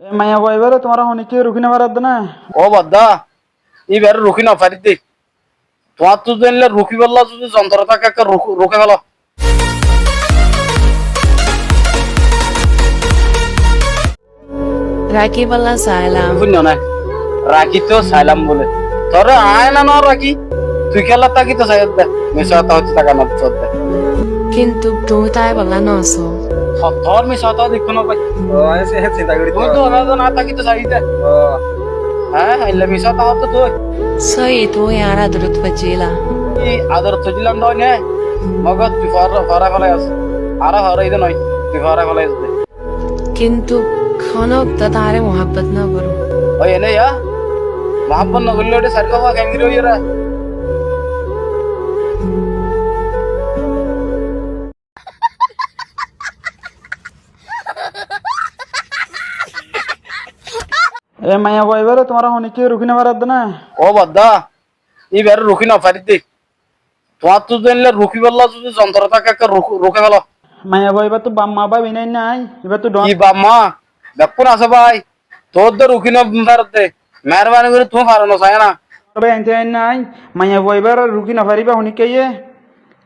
মাইয়া বইবারে তোমার হনিকে রুখি না পারাদ না ও বাদা এবার রুখি না পারি দে তোমার তো জানলে রুখি বললা যদি যন্ত্র থাকে একটা রুখে গেল রাখি বললা সাইলাম বুঝলো না রাখি তো সাইলাম বলে তোর আয় না না রাখি তুই খেলা তাকি তো সাইদ দে মিশা তা হচ্ছে টাকা না তো দে কিন্তু তুমি তাই বললা নসো তোর মিশা তা দেখো না ভাই ও এসে চিন্তা করি তুই তো না তাকি তো সাইদ দে ও হ্যাঁ ইল্লা মিশা তা হতো তুই সই তুই আর আদরত বাজিলা এই আদর তো দিলাম দই নে মগজ তুই ফরা ফলাই আছে আর হরাই দে নয় তুই ফরা ফলাই দে কিন্তু খনক তো তারে মোহাব্বত না করো ওই এনে ইয়া মোহাম্মদ নগরলে ওটা সারকা হওয়া ক্যাঙ্গিরি হই রা মাইয়া বইবারে তোমার হনিকে রুখি না পারাদ না ও বাদা এবার রুখি না পারি দে তোমার তো জানলে রুখি বললা যদি যন্ত্র থাকে একটা রুখে গেল মাইয়া বইবার তো বাম্মা বা বিনাই নাই এবার তো ডন কি বাম্মা দেখুন আছে ভাই তোর তো রুখি না পারত দে মেহরবানি করে তুমি পারো না চাই না তবে এনতে নাই মাইয়া বইবার রুখি না পারিবা হনিকে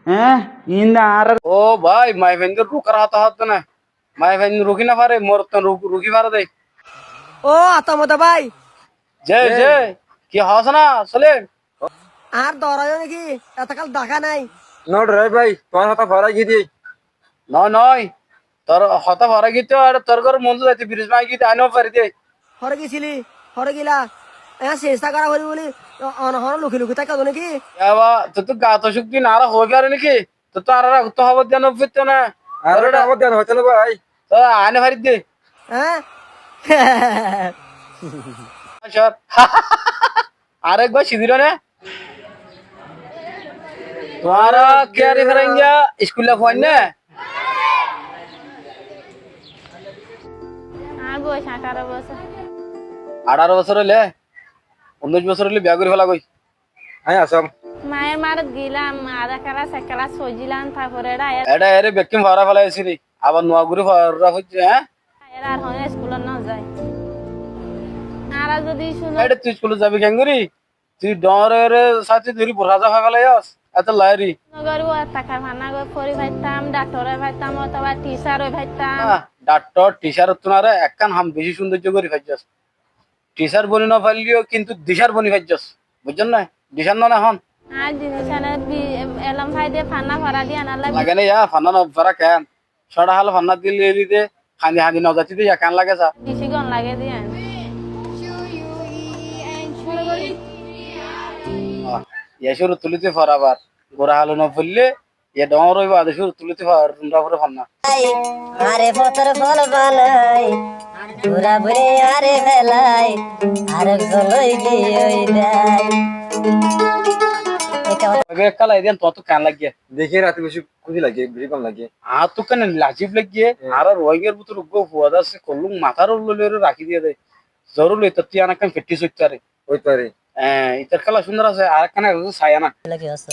হ্যাঁ ইন্দা আর ও ভাই মাই ফেন্দ রুকার হাত হাত না মাই ফেন্দ রুখি না পারে মোর তো রুখি পারে দে ও আতামতা ভাই যে যে কি হাস না চলে আর দরাজ নাকি এতকাল দেখা নাই নোট রে ভাই তোমার হাতে ভরা গিয়ে দিই নয় নয় তোর হতা ভরা গিয়ে আর তোর ঘর মন যাইতে ব্রিজ মাই গিয়ে আনো পারি দে হরে গেছিলি হরে গিলা চেষ্টা করা করি বলি অনহর লুকি লুকি থাকা নাকি এবা তো তো গাত শক্তি না আর হয়ে পারে নাকি তো তো আর তো হব দেন ফিরতে না আর এটা আমার দেন হচ্ছে না ভাই তো আনে পারি দে হ্যাঁ স্যার আরেকবার সিদিল না তোমারা কেয়ারি ফেরেঙ্গা স্কুলে ফোন না আর বয়স 18 বছর 18 বছর হলে 19 বছর হলে বিয়া করে ফেলা কই আই আসাম মায়ের মারত গেলাম আধা ক্লাস এক ক্লাস সজিলাম তারপরে এটা এর বেকিম ভরা ফেলাইছিলি আবার নোয়া গুরি ভরা হচ্ছে হ্যাঁ আর হয় স্কুলে না যায় আর যদি শুনো এটা তুই স্কুলে যাবি কেঙ্গুরি তুই ডরের সাথে ধরি রাজা ফেলাইস এত লাইরি নগরু টাকা ভানা গো পরি ভাইতাম ডাক্তারে ভাইতাম অথবা টিচারে ভাইতাম ডাক্তার টিচার তোনারে একখান হাম বেশি সৌন্দর্য করে ফাইজাস টিচার বনি না পারলিও কিন্তু দিশার বনি ফাইজাস বুঝছেন না দিশার না হন আর জিনিস এলাম ভাই দিয়ে ফানা ভরা দিয়ে আনার লাগে না ইয়া ফান্না নভরা কেন ছড়া হাল ফান্না দিলে দিতে হানি হানি নজাতি দিয়ে কেন লাগে সা বেশি গন লাগে দিয়ে ইয়া শুরু তুলিতে ফরাবার গোরা হালো না ফুললে ইয়া ডর হইবা আদে শুরু তুলিতে ফরা পরে ফান্না আরে ফতর ফল বালাই পুরা বুড়ি আরে ফেলাই আর জলই গিয়ে দেয় কালাই দেন তত কান লাগিয়ে দেখি রাতে বেশি খুশি লাগে বেশি কম লাগে আর তো কেন লাজিব লাগিয়ে আর রোহিঙ্গের ভিতর গো ফুয়াদা সে কলুং মাথার ললে রাখি দিয়ে দেয় জরুর লই ততি আনা কান ফেটি সইতারে ওই পারে ইতার কালা সুন্দর আছে আর কানা ছায়া না লাগে আছে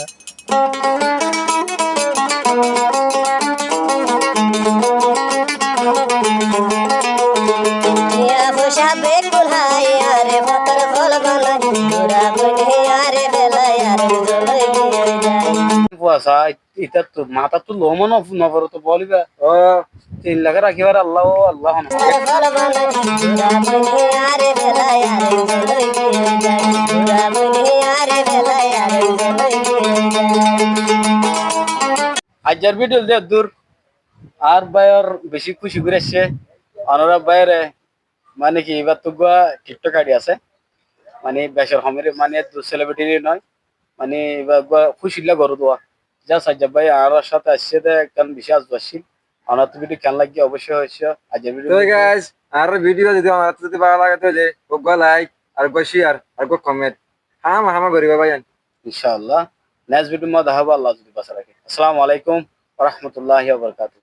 ইয়া বসা বেকুল হাই আরে ফতর ফল বালাই পুরা বুড়ি আরে ফেলাই আর জলই গিয়ে যায় ফুয়াশা ইতার তো মাথা তো লোমন নবর তো বলিবা ও 3 লাখ রাখিবার আল্লাহ ও আল্লাহ না ফতর ফল বালাই পুরা বুড়ি আরে ফেলাই আর জলই গিয়ে যায় পুরা বুড়ি আরে ফেলাই আর জলই গিয়ে যায় আজার ভিডিও দে দূর আর বায়র বেশি খুশি করেছে অনুরাগ বাইরে মানে কি এবার তো টিকটক আইডি আছে মানে বেশর হমের মানে সেলিব্রিটি নয় মানে এবার খুশিলা গরু দোয়া যা সাজ্জাব ভাই আর সাথে আসছে কারণ বিশেষ আসবাসী আমার তো ভিডিও কেন লাগিয়ে অবশ্যই হয়েছে আজের ভিডিও তো গাইস আর ভিডিও যদি আমার যদি ভালো লাগে তাহলে গো লাইক আর গো শেয়ার আর গো কমেন্ট হামা করিবা ভাই ইনশাআল্লাহ নেক্সট ভিডিও মধ্যে হবে আল্লাহ যদি বাসা রাখে আসসালামু আলাইকুম ওয়া রাহমাতুল্লাহি ওয়া বারাকাতুহু